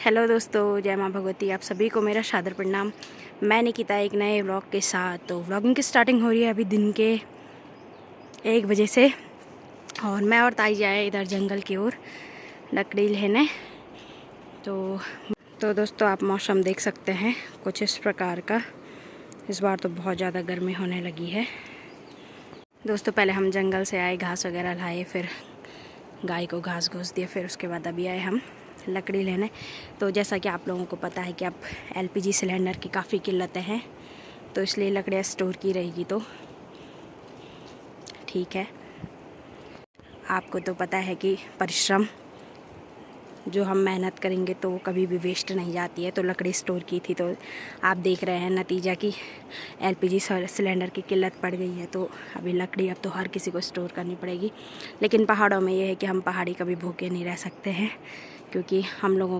Hello दोस्तों, जय माँ भगवती। आप सभी को मेरा सादर प्रणाम। मैं निकिता एक नए व्लॉग के साथ। तो व्लॉगिंग की स्टार्टिंग हो रही है अभी दिन के 1 बजे से, और मैं और ताई जाए इधर जंगल की ओर लकड़ी लेने। तो दोस्तों, आप मौसम देख सकते हैं कुछ इस प्रकार का। इस बार तो बहुत ज़्यादा गर्मी होने लगी है। दोस्तों, पहले हम जंगल से आए, घास वगैरह लाए, फिर गाय को घास घूस दिया, फिर उसके बाद अभी आए हम लकड़ी लेने। तो जैसा कि आप लोगों को पता है कि अब एलपीजी सिलेंडर की काफ़ी किल्लतें हैं, तो इसलिए लकड़ियाँ स्टोर की रहेगी तो ठीक है। आपको तो पता है कि परिश्रम जो हम मेहनत करेंगे तो कभी भी वेस्ट नहीं जाती है। तो लकड़ी स्टोर की थी, तो आप देख रहे हैं नतीजा कि एलपीजी सिलेंडर की किल्लत पड़ गई है। तो अभी लकड़ी अब तो हर किसी को स्टोर करनी पड़ेगी। लेकिन पहाड़ों में ये है कि हम पहाड़ी कभी भूखे नहीं रह सकते हैं, क्योंकि हम लोगों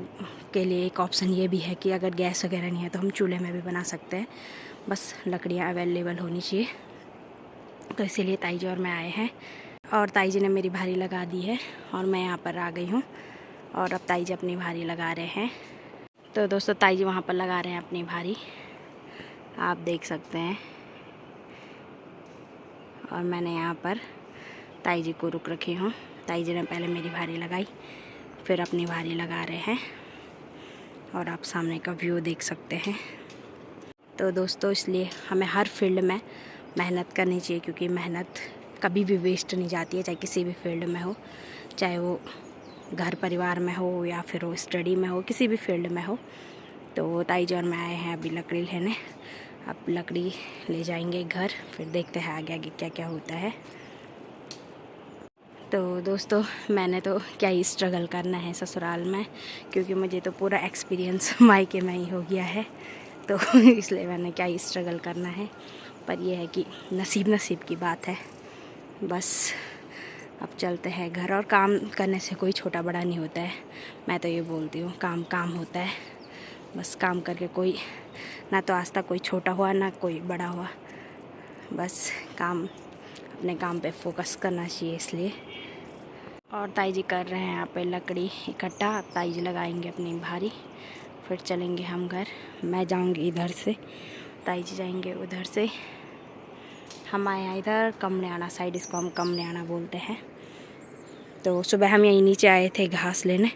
के लिए एक ऑप्शन ये भी है कि अगर गैस वगैरह नहीं है तो हम चूल्हे में भी बना सकते हैं, बस लकड़ियाँ अवेलेबल होनी चाहिए। तो इसीलिए ताई जी और मैं आए हैं, और ताई जी ने मेरी भारी लगा दी है और मैं यहाँ पर आ गई हूँ, और अब ताई जी अपनी भारी लगा रहे हैं। तो दोस्तों, ताई जी वहाँ पर लगा रहे हैं अपनी भारी, आप देख सकते हैं। और मैंने यहाँ पर ताई जी को रुक रखी हूँ। ताई जी ने पहले मेरी भारी लगाई, फिर अपनी भारी लगा रहे हैं, और आप सामने का व्यू देख सकते हैं। तो दोस्तों, इसलिए हमें हर फील्ड में मेहनत करनी चाहिए, क्योंकि मेहनत कभी भी वेस्ट नहीं जाती है, चाहे किसी भी फील्ड में हो, चाहे वो घर परिवार में हो या फिर वो स्टडी में हो, किसी भी फील्ड में हो। तो ताई जी और मैं आए हैं अभी लकड़ी लेने। अब लकड़ी ले जाएंगे घर, फिर देखते हैं आगे आगे क्या क्या होता है। तो दोस्तों, मैंने तो क्या ही स्ट्रगल करना है ससुराल में, क्योंकि मुझे तो पूरा एक्सपीरियंस मायके में ही हो गया है। तो इसलिए मैंने क्या ही स्ट्रगल करना है। पर यह है कि नसीब की बात है। बस अब चलते हैं घर, और काम करने से कोई छोटा बड़ा नहीं होता है। मैं तो ये बोलती हूँ, काम काम होता है। बस काम करके कोई ना तो आज तक कोई छोटा हुआ ना कोई बड़ा हुआ। बस अपने काम पे फोकस करना चाहिए इसलिए। और ताई जी कर रहे हैं यहाँ पे लकड़ी इकट्ठा। ताई जी लगाएंगे अपनी भारी, फिर चलेंगे हम घर। मैं जाऊँगी इधर से, ताई जी जाएंगे उधर से। हम आए हैं इधर कमरियाना साइड, इसको हम कमरियाना बोलते हैं। तो सुबह हम यहीं नीचे आए थे घास लेने।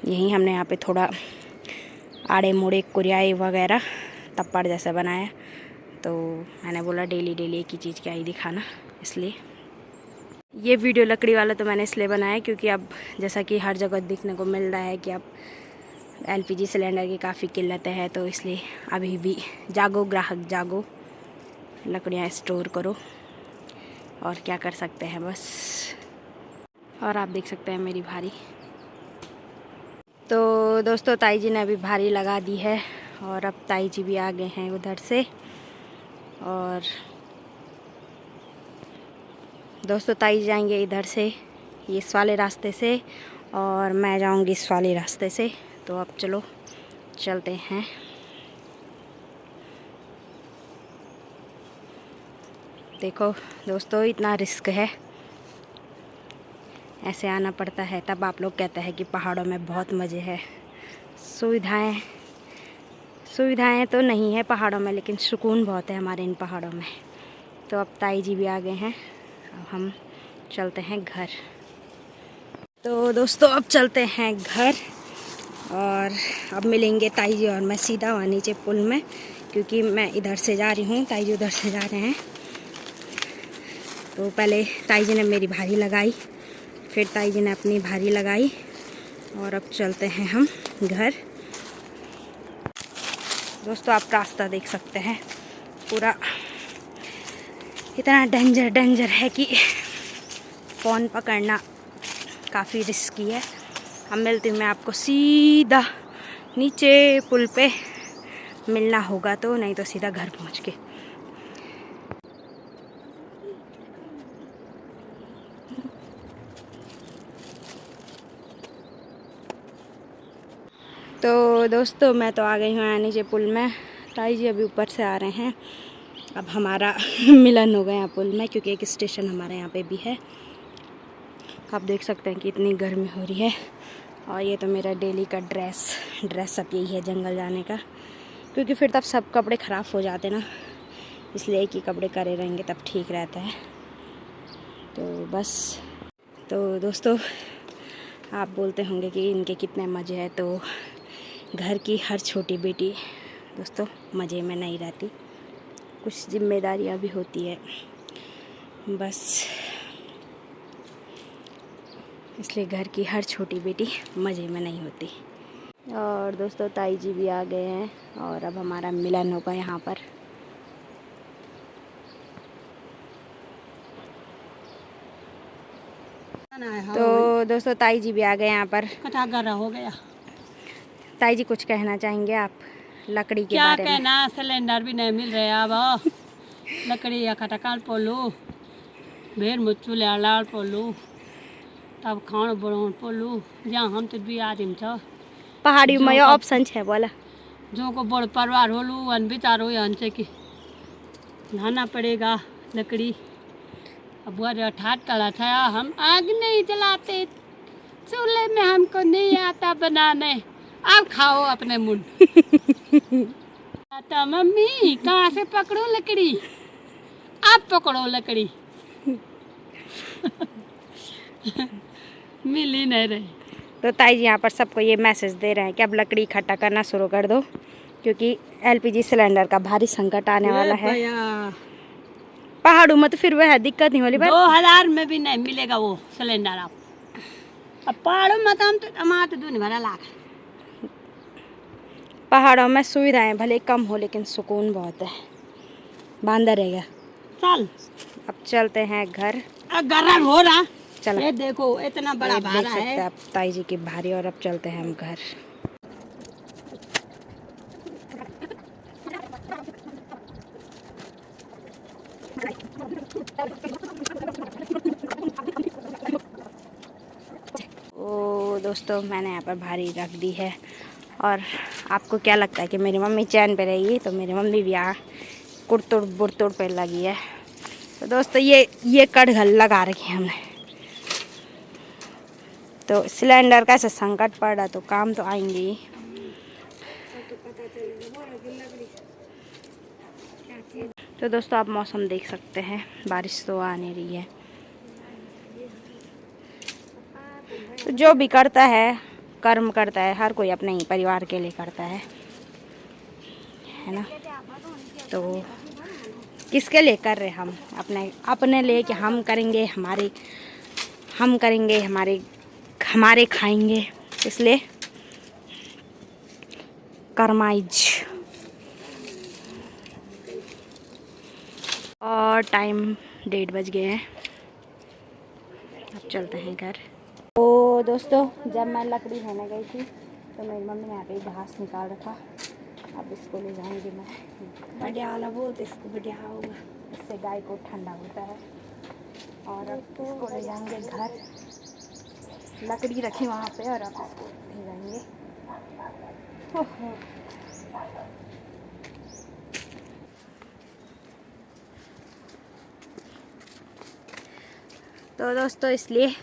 यहीं हमने यहाँ पे थोड़ा आड़े मोड़े कुरियाई वगैरह तप्पड़ जैसा बनाया। तो मैंने बोला डेली एक ही चीज़ क्या ही दिखाना, इसलिए ये वीडियो लकड़ी वाला तो मैंने इसलिए बनाया क्योंकि अब जैसा कि हर जगह देखने को मिल रहा है कि अब एलपीजी सिलेंडर की काफ़ी किल्लतें हैं। तो इसलिए अभी भी जागो ग्राहक जागो, लकड़ियाँ स्टोर करो, और क्या कर सकते हैं बस। और आप देख सकते हैं मेरी भारी। तो दोस्तों, ताई जी ने अभी भारी लगा दी है, और अब ताई जी भी आ गए हैं उधर से। और दोस्तों, ताई जाएंगे इधर से, इस वाले रास्ते से, और मैं जाऊंगी इस वाले रास्ते से। तो अब चलो चलते हैं। देखो दोस्तों, इतना रिस्क है, ऐसे आना पड़ता है। तब आप लोग कहते हैं कि पहाड़ों में बहुत मज़े है। सुविधाएं तो नहीं है पहाड़ों में, लेकिन सुकून बहुत है हमारे इन पहाड़ों में। तो अब ताई जी भी आ गए हैं, अब हम चलते हैं घर। तो दोस्तों, अब चलते हैं घर, और अब मिलेंगे ताई जी और मैं सीधा वहाँ नीचे पुल में, क्योंकि मैं इधर से जा रही हूँ, ताई जी उधर से जा रहे हैं। तो पहले ताई जी ने मेरी भारी लगाई, फिर ताई जी ने अपनी भारी लगाई, और अब चलते हैं हम घर। दोस्तों, आप रास्ता देख सकते हैं, पूरा इतना डेंजर है कि फ़ोन पकड़ना काफ़ी रिस्की है। हम मिलती हूँ मैं आपको सीधा नीचे पुल पे मिलना होगा तो, नहीं तो सीधा घर पहुँच के। तो दोस्तों, मैं तो आ गई हूँ यहाँ नीचे पुल में। ताई जी अभी ऊपर से आ रहे हैं। अब हमारा मिलन हो गया पुल में, क्योंकि एक स्टेशन हमारे यहाँ पे भी है। आप देख सकते हैं कि इतनी गर्मी हो रही है, और ये तो मेरा डेली का ड्रेस अब यही है जंगल जाने का, क्योंकि फिर तब सब कपड़े ख़राब हो जाते ना, इसलिए एक ही कपड़े करे रहेंगे तब ठीक रहता है। तो बस, तो दोस्तों आप बोलते होंगे कि इनके कितने मज़े हैं, तो घर की हर छोटी बेटी दोस्तों मज़े में नहीं रहती, कुछ जिम्मेदारियां भी होती है, बस इसलिए घर की हर छोटी बेटी मज़े में नहीं होती। और दोस्तों ताई जी भी आ गए हैं और अब हमारा मिलन होगा यहाँ पर। तो दोस्तों ताई जी भी आ गए यहाँ पर। कटागरा हो गया। ताई जी कुछ कहना चाहेंगे आप लकड़ी के क्या बारे में? कहना, सिलेंडर भी नहीं मिल रहे अब। लकड़ी या खटकाल पोलू भेड़ मुच्चू लाल पोलू तब खाण बनाउन पोलू जहाँ हम तो भी आदिम छ पहाड़ी में ऑप्शन है बोला जो को बड़ परिवार होलू अन बिचारो यहाँ से कि नहाना पड़ेगा लकड़ी। अब वो ठाट कला था, हम आग नहीं जलाते चूल्हे में, हमको नहीं आता बनाने, अब खाओ अपने मुंह। आता मम्मी कहाँ से पकड़ो लकड़ी, आप पकड़ो लकड़ी। मिल ही नहीं रही। तो ताई जी यहाँ पर सबको ये मैसेज दे रहे हैं कि अब लकड़ी इकट्ठा करना शुरू कर दो, क्योंकि एलपीजी सिलेंडर का भारी संकट आने वाला है। पहाड़ों में तो फिर वह दिक्कत नहीं होली, 2000 में भी नहीं मिलेगा वो सिलेंडर। आप अब पहाड़ों में तो हम तो टमाटर दूनी भरा लाख। पहाड़ों में सुविधाएं भले कम हो लेकिन सुकून बहुत है। बांधा रहेगा। चल अब चलते हैं घर। गरम हो रहा, चलो ये देखो इतना बड़ा भारा देख सकते है। हैं आप ताई जी की भारी। और अब चलते हैं हम घर। ओ दोस्तों मैंने यहाँ पर भारी रख दी है। और आपको क्या लगता है कि मेरी मम्मी चैन पे रहेगी? तो मेरी मम्मी भी यहाँ कुड़तुड़ बुड़तुड़ पे लगी है। तो दोस्तों ये कड़घल लगा रखी है हमने। तो सिलेंडर का ऐसा संकट पड़ रहा तो काम तो आएंगे ही। तो दोस्तों आप मौसम देख सकते हैं, बारिश तो आने रही है। तो जो भी करता है कर्म करता है, हर कोई अपने ही परिवार के लिए करता है ना। तो किसके लिए कर रहे हम? अपने लिए कि हम करेंगे, हमारे खाएंगे, इसलिए कर्माइज। और टाइम 1:30 बज गए हैं, अब चलते हैं घर। तो दोस्तों जब मैं लकड़ी लेने गई थी तो मेरी मम्मी ने यहाँ पे घास निकाल रखा। अब इसको ले जाऊंगी मैं, बढ़िया वाला बोलते इसको, बढ़िया होगा, इससे गाय को ठंडा होता है। और अब इसको ले जाएंगे घर। लकड़ी रखी वहाँ पे और अब इसको ले जाएंगे। तो दोस्तों इसलिए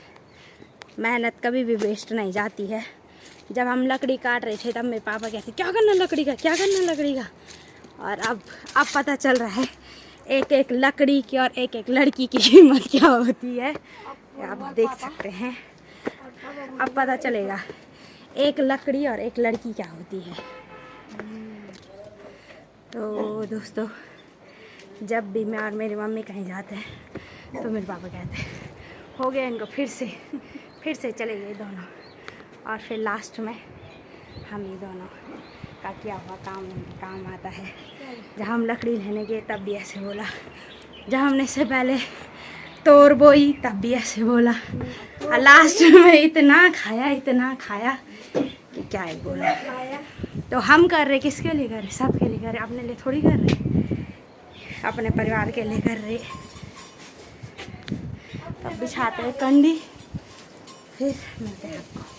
मेहनत कभी भी वेस्ट नहीं जाती है। जब हम लकड़ी काट रहे थे तब मेरे पापा कहते क्या करना लकड़ी का, क्या करना लकड़ी का। और अब पता चल रहा है एक एक लकड़ी की और एक एक लड़की की कीमत क्या होती है, आप देख सकते हैं। अब पता चलेगा एक लकड़ी और एक लड़की क्या होती है। तो दोस्तों जब भी मैं और मेरी मम्मी कहीं जाते हैं तो मेरे पापा कहते हैं हो गया इनको, फिर से चले गए दोनों। और फिर लास्ट में हम ही दोनों का किया हुआ काम आता है। जब हम लकड़ी लेने गए तब भी ऐसे बोला, जब हमने इससे पहले तोड़ बोई तब भी ऐसे बोला, और लास्ट में इतना खाया कि क्या है बोला। तो हम कर रहे किसके लिए कर रहे? सबके लिए कर रहे, अपने लिए थोड़ी कर रहे, अपने परिवार के लिए कर रहे। अब बिछाते हैं कंडी, फिर मिलते हैं आपको।